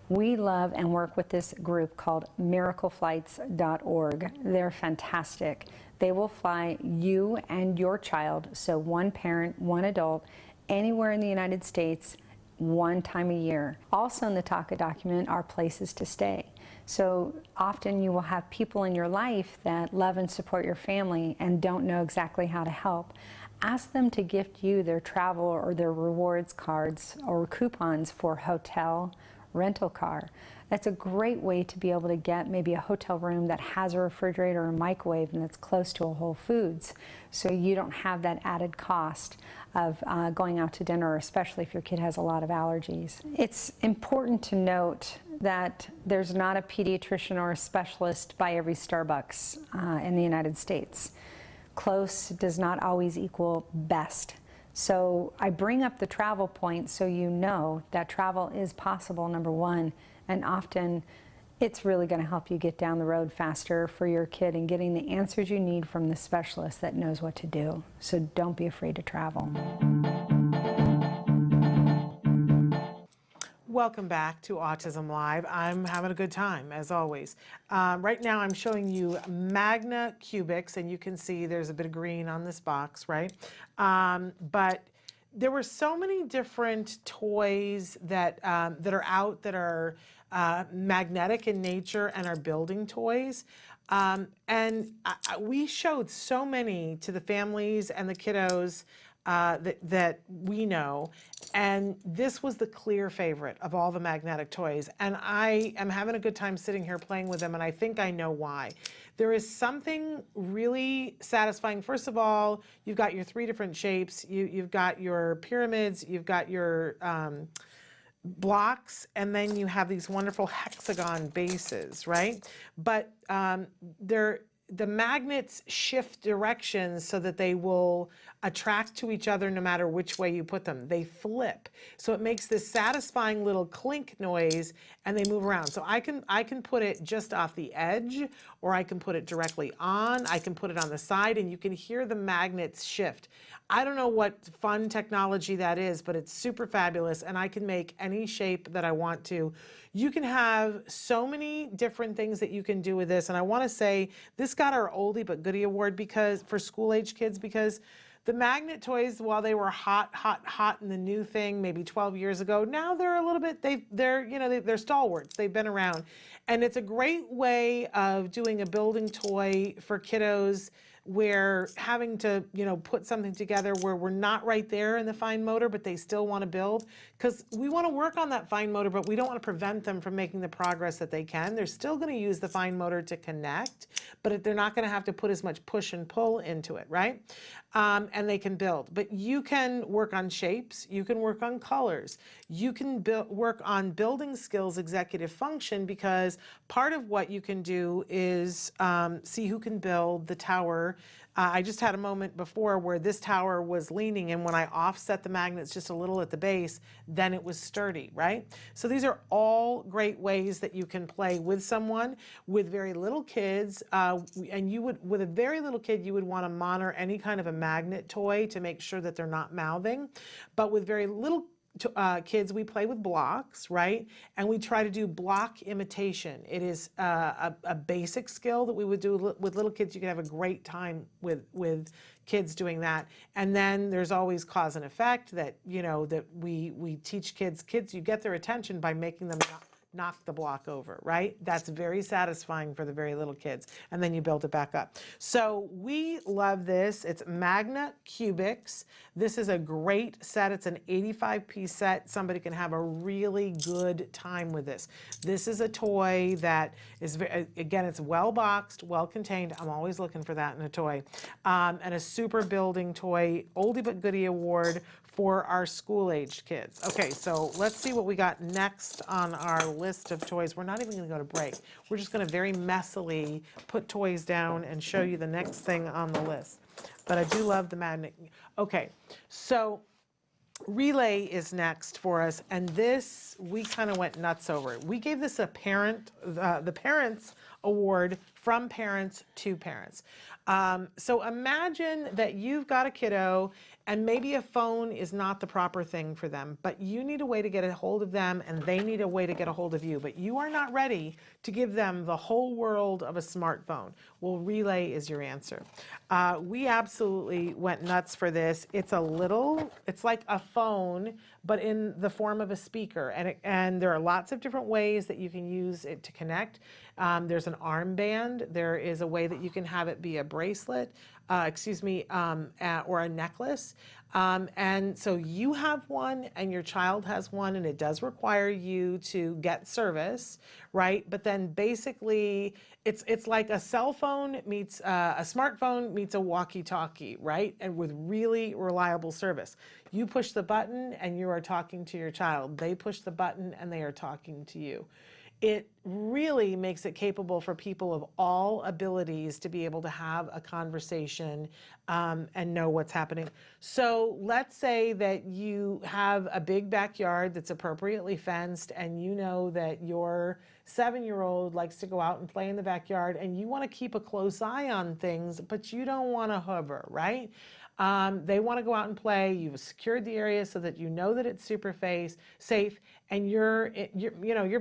We love and work with this group called miracleflights.org. They're fantastic. They will fly you and your child, so one parent, one adult, anywhere in the United States, one time a year. Also in the TACA document are places to stay. So often you will have people in your life that love and support your family and don't know exactly how to help. Ask them to gift you their travel or their rewards cards or coupons for hotel, rental car. That's a great way to be able to get maybe a hotel room that has a refrigerator or a microwave and that's close to a Whole Foods, so you don't have that added cost of going out to dinner, especially if your kid has a lot of allergies. It's important to note that there's not a pediatrician or a specialist by every Starbucks in the United States. Close does not always equal best. So I bring up the travel point so you know that travel is possible, number one, and often it's really going to help you get down the road faster for your kid and getting the answers you need from the specialist that knows what to do. So don't be afraid to travel. Welcome back to Autism Live. I'm having a good time, as always. Right now I'm showing you Magna Cubics, and you can see there's a bit of green on this box, right? But there were so many different toys that, that are out that are magnetic in nature and are building toys. We showed so many to the families and the kiddos that we know, and this was the clear favorite of all the magnetic toys, and I am having a good time sitting here playing with them, and I think I know why. There is something really satisfying. First of all, you've got your 3 different shapes. You've got your pyramids, you've got your blocks, and then you have these wonderful hexagon bases, right? But the magnets shift directions so that they will attract to each other no matter which way you put them. They flip. So it makes this satisfying little clink noise, and they move around. So I can put it just off the edge, or I can put it directly on. I can put it on the side, and you can hear the magnets shift. I don't know what fun technology that is, but it's super fabulous, and I can make any shape that I want to. You can have so many different things that you can do with this, and I want to say this got our Oldie But Goodie Award for school-age kids, because the magnet toys, while they were hot in the new thing maybe 12 years ago, now they're a little bit, they're stalwarts. They've been around, and it's a great way of doing a building toy for kiddos, where having to, put something together where we're not right there in the fine motor, but they still want to build, because we want to work on that fine motor, but we don't want to prevent them from making the progress that they can. They're still going to use the fine motor to connect, but they're not going to have to put as much push and pull into it, right? And they can build. But you can work on shapes, you can work on colors, you can work on building skills, executive function, because part of what you can do is see who can build the tower. I just had a moment before where this tower was leaning, and when I offset the magnets just a little at the base, then it was sturdy, right? So these are all great ways that you can play with someone. With very little kids, and with a very little kid, you would want to monitor any kind of a magnet toy to make sure that they're not mouthing. But with very little kids, we play with blocks, right? And we try to do block imitation. It is a basic skill that we would do with little kids. You can have a great time with kids doing that. And then there's always cause and effect that, that we teach kids. You get their attention by making them knock the block over, right? That's very satisfying for the very little kids. And then you build it back up. So we love this. It's Magna Cubics. This is a great set. It's an 85-piece set. Somebody can have a really good time with this. This is a toy that is, again, it's well boxed, well contained. I'm always looking for that in a toy. And a super building toy, Oldie But Goodie Award for our school-aged kids. Okay, so let's see what we got next on our list of toys. We're not even going to go to break. We're just going to very messily put toys down and show you the next thing on the list. but I do love the magnet. Okay, so relay is next for us, and this we kind of went nuts over. We gave this a parent, the Parents Award from parents to parents. So imagine that you've got a kiddo and maybe a phone is not the proper thing for them, but you need a way to get a hold of them and they need a way to get a hold of you, but you are not ready to give them the whole world of a smartphone. Well, relay is your answer. We absolutely went nuts for this. It's like a phone, but in the form of a speaker. And there are lots of different ways that you can use it to connect. There's an armband. There is a way that you can have it be a bracelet, or a necklace. And so you have one and your child has one, and it does require you to get service, right? But then basically it's like a cell phone meets a smartphone meets a walkie-talkie, right? And with really reliable service. You push the button and you are talking to your child. They push the button and they are talking to you. It really makes it capable for people of all abilities to be able to have a conversation and know what's happening. So let's say that you have a big backyard that's appropriately fenced, and you know that your 7-year-old likes to go out and play in the backyard, and you want to keep a close eye on things, but you don't want to hover, right? They want to go out and play. You've secured the area so that you know that it's super safe, and you're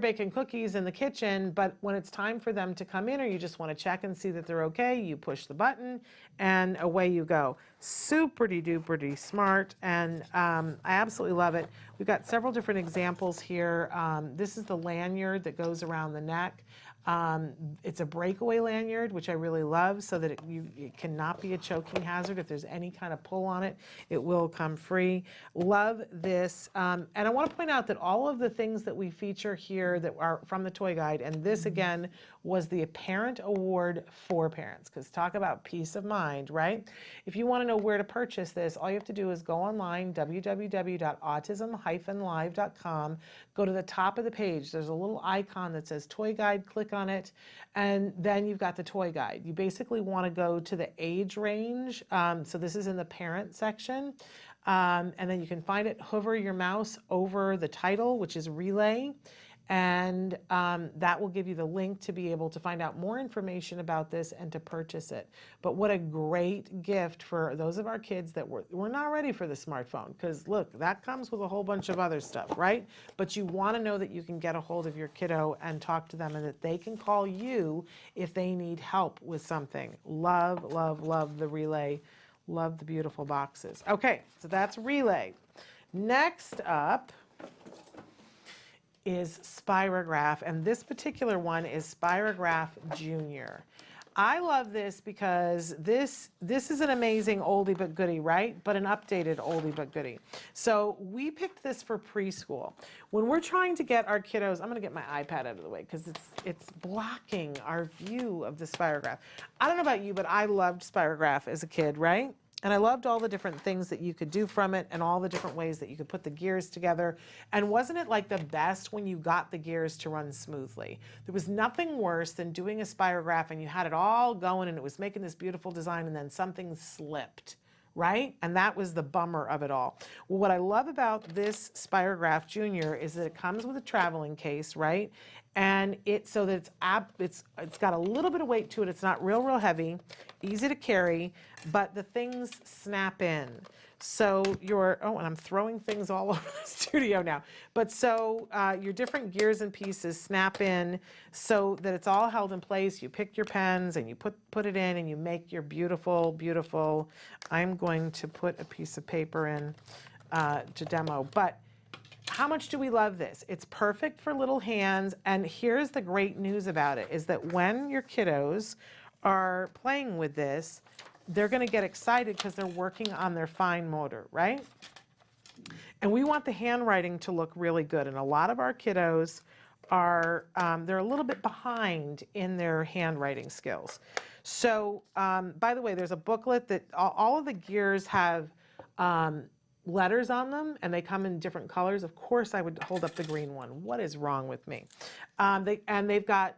baking cookies in the kitchen, but when it's time for them to come in or you just want to check and see that they're okay, you push the button and away you go. Super-duper smart, and I absolutely love it. We've got several different examples here. This is the lanyard that goes around the neck. It's a breakaway lanyard, which I really love, so that it cannot be a choking hazard. If there's any kind of pull on it, it will come free. Love this. And I want to point out that all of the things that we feature here that are from the toy guide, and this again was the Parent Award for parents, because talk about peace of mind, right? If you want to know where to purchase this, all you have to do is go online, www.autism-live.com, go to the top of the page. There's a little icon that says toy guide, click on it, and then you've got the toy guide. You basically want to go to the age range. So this is in the parent section. And then you can find it, hover your mouse over the title, which is relay. And that will give you the link to be able to find out more information about this and to purchase it. But what a great gift for those of our kids that we're not ready for the smartphone, because look, that comes with a whole bunch of other stuff, right? But you want to know that you can get a hold of your kiddo and talk to them, and that they can call you if they need help with something. Love, love, love the relay. Love the beautiful boxes. Okay, so that's relay. Next up is Spirograph, and this particular one is Spirograph Junior. I love this because this is an amazing oldie but goodie, right? But an updated oldie but goodie. So we picked this for preschool. When we're trying to get our kiddos, I'm going to get my iPad out of the way because it's blocking our view of the Spirograph. I don't know about you, but I loved Spirograph as a kid, right? And I loved all the different things that you could do from it and all the different ways that you could put the gears together. And wasn't it like the best when you got the gears to run smoothly? There was nothing worse than doing a Spirograph and you had it all going and it was making this beautiful design and then something slipped, right? And that was the bummer of it all. Well, what I love about this Spirograph Junior is that it comes with a traveling case, right? And it's got a little bit of weight to it. It's not real heavy, easy to carry, but the things snap in. So and I'm throwing things all over the studio now. But so your different gears and pieces snap in so that it's all held in place. You pick your pens and you put it in and you make your beautiful, beautiful. I'm going to put a piece of paper in to demo. But how much do we love this? It's perfect for little hands, and here's the great news about it, is that when your kiddos are playing with this, they're going to get excited because they're working on their fine motor, right? And we want the handwriting to look really good, and a lot of our kiddos are, they're a little bit behind in their handwriting skills. So, by the way, there's a booklet that all of the gears have letters on them, and they come in different colors. Of course, I would hold up the green one. What is wrong with me? They've got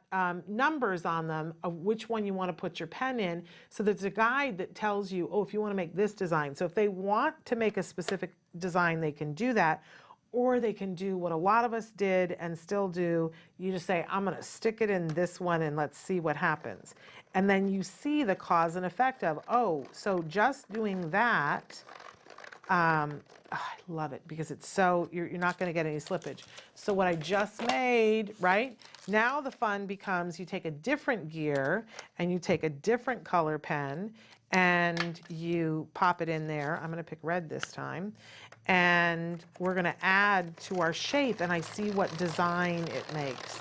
numbers on them of which one you want to put your pen in. So there's a guide that tells you, oh, if you want to make this design. So if they want to make a specific design, they can do that. Or they can do what a lot of us did and still do. You just say, I'm going to stick it in this one and let's see what happens. And then you see the cause and effect of, oh, so just doing that, I love it because it's so, you're not going to get any slippage. So what I just made, right? Now the fun becomes you take a different gear and you take a different color pen and you pop it in there. I'm going to pick red this time. And we're going to add to our shape, and I see what design it makes.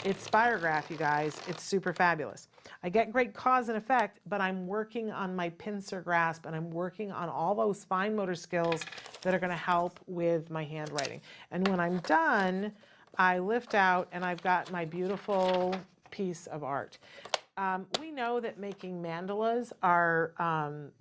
It's Spirograph, you guys. It's super fabulous. I get great cause and effect, but I'm working on my pincer grasp, and I'm working on all those fine motor skills that are going to help with my handwriting. And when I'm done, I lift out, and I've got my beautiful piece of art. We know that making mandalas are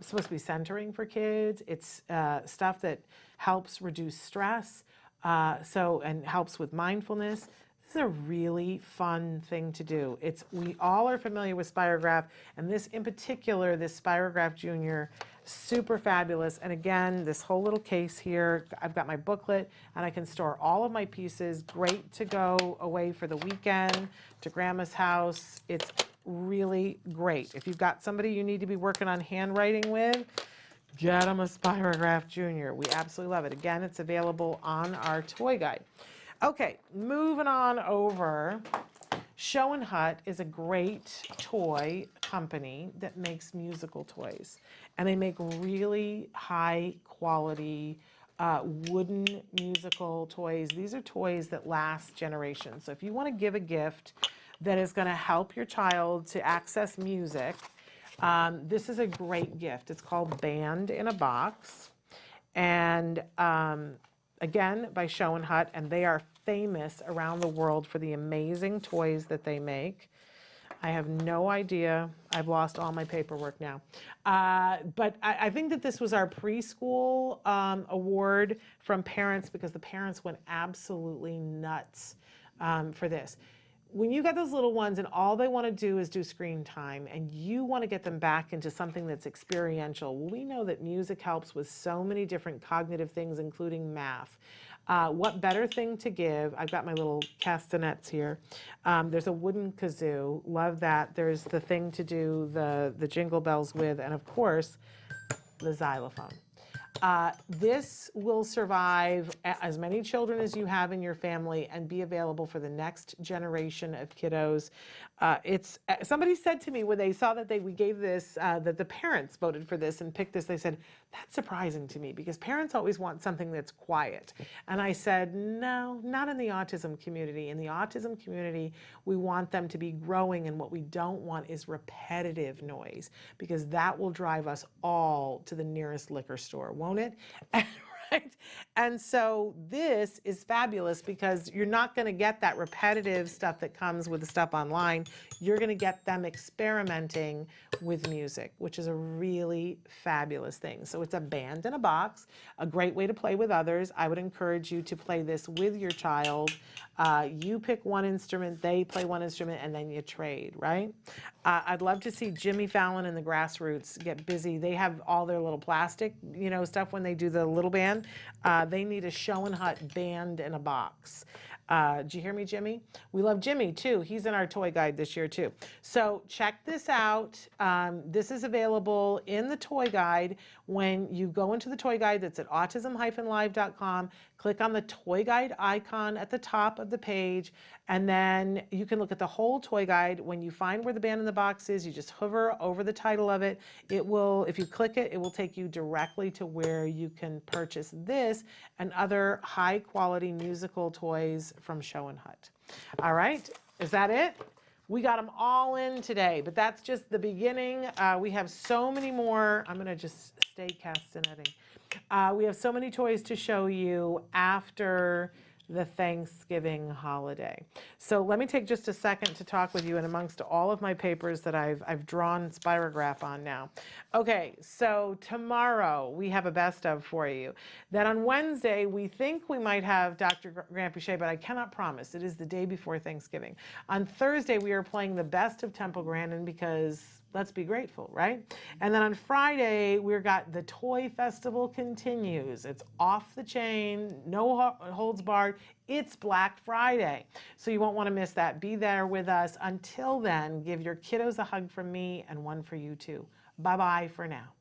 supposed to be centering for kids. It's stuff that helps reduce stress, and helps with mindfulness. This is a really fun thing to do. We all are familiar with Spirograph, and this in particular, this Spirograph Junior, super fabulous. And again, this whole little case here, I've got my booklet, and I can store all of my pieces. Great to go away for the weekend to grandma's house. It's really great. If you've got somebody you need to be working on handwriting with, get them a Spirograph Junior. We absolutely love it. Again, it's available on our toy guide. Okay, moving on over. Show and Hut is a great toy company that makes musical toys. And they make really high quality wooden musical toys. These are toys that last generations. So if you want to give a gift that is going to help your child to access music, this is a great gift. It's called Band in a Box. And again, by Show and Hut, and they are famous around the world for the amazing toys that they make. I have no idea. I've lost all my paperwork now. But I think that this was our preschool award from parents, because the parents went absolutely nuts for this. When you got those little ones and all they want to do is do screen time, and you want to get them back into something that's experiential, well, we know that music helps with so many different cognitive things, including math. What better thing to give? I've got my little castanets here. There's a wooden kazoo. Love that. There's the thing to do the jingle bells with, and of course, the xylophone. This will survive as many children as you have in your family and be available for the next generation of kiddos. Somebody said to me when they saw that we gave this, that the parents voted for this and picked this, they said, that's surprising to me because parents always want something that's quiet. And I said, no, not in the autism community. In the autism community, we want them to be growing, and what we don't want is repetitive noise, because that will drive us all to the nearest liquor store, won't it? Right? And so this is fabulous because you're not going to get that repetitive stuff that comes with the stuff online. You're going to get them experimenting with music, which is a really fabulous thing. So it's a band in a box, a great way to play with others. I would encourage you to play this with your child. You pick one instrument, they play one instrument, and then you trade, right? I'd love to see Jimmy Fallon and the Grassroots get busy. They have all their little plastic, stuff when they do the little band. They need a Show and Hut band in a box. Did you hear me, Jimmy? We love Jimmy too. He's in our toy guide this year too. So check this out. This is available in the toy guide. When you go into the toy guide, that's at autism-live.com, click on the toy guide icon at the top of the page, and then you can look at the whole toy guide. When you find where the band in the box is, you just hover over the title of it. It will, if you click it, it will take you directly to where you can purchase this and other high quality musical toys from Show and Hut. All right, is that it? We got them all in today, but that's just the beginning. We have so many more. I'm gonna just stay castanetting. We have so many toys to show you after the Thanksgiving holiday. So let me take just a second to talk with you, and amongst all of my papers that I've drawn spirograph on now. Okay, so tomorrow we have a best of for you. Then on Wednesday, we think we might have Dr. Grant Boucher, but I cannot promise. It is the day before Thanksgiving. On Thursday, we are playing the best of Temple Grandin because let's be grateful, right? And then on Friday, we've got the Toy Festival continues. It's off the chain, no holds barred. It's Black Friday. So you won't want to miss that. Be there with us. Until then, give your kiddos a hug from me and one for you too. Bye-bye for now.